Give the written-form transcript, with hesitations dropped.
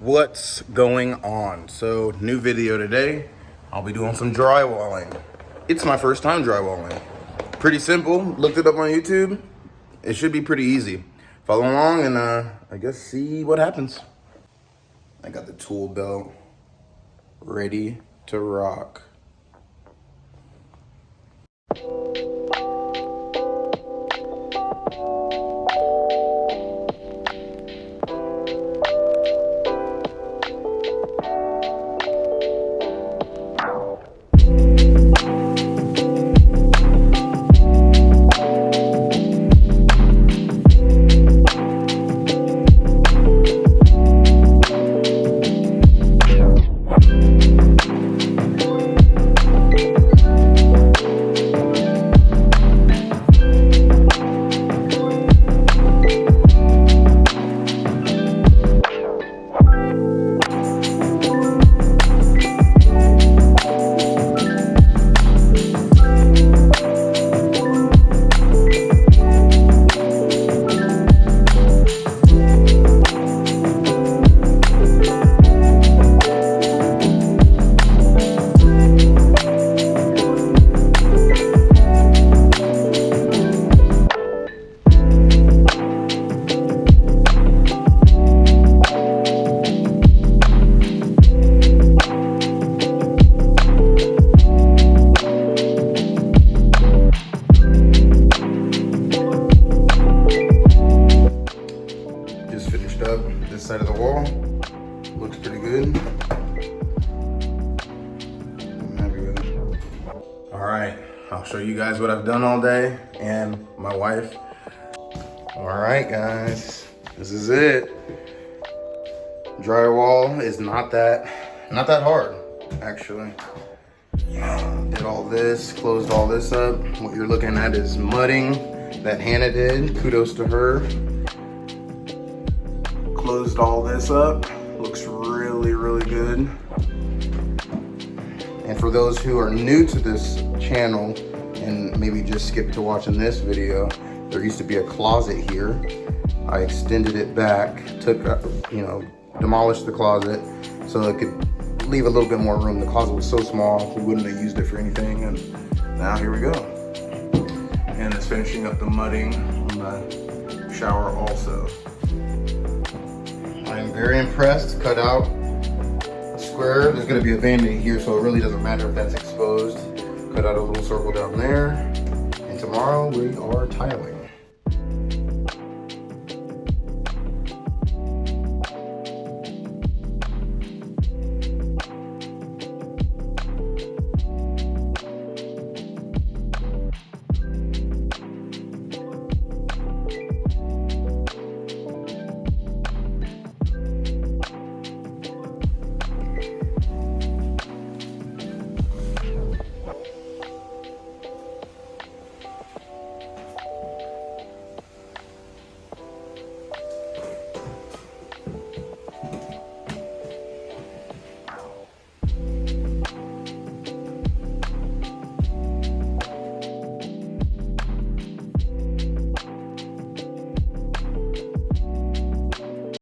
What's going on? So, new video today. I'll be doing some drywalling. It's my first time drywalling. Pretty simple. Looked it up on YouTube. It should be pretty easy. Follow along and I guess see what happens. I got the tool belt ready to rock. This side of the wall looks pretty good. I'm happy with it. All right, I'll show you guys what I've done all day and my wife. All right, guys, this is it. Drywall is not that hard, actually. Did all this, closed all this up. What you're looking at is mudding that Hannah did. Kudos to her. Closed all this up. Looks really, really good. And for those who are new to this channel and maybe just skipped to watching this video, there used to be a closet here. I extended it back, demolished the closet so it could leave a little bit more room. The closet was so small, we wouldn't have used it for anything, and now here we go. And it's finishing up the mudding on the shower also. I'm very impressed. Cut out a square. There's going to be a vanity here, so it really doesn't matter if that's exposed. Cut out a little circle down there. And tomorrow we are tiling.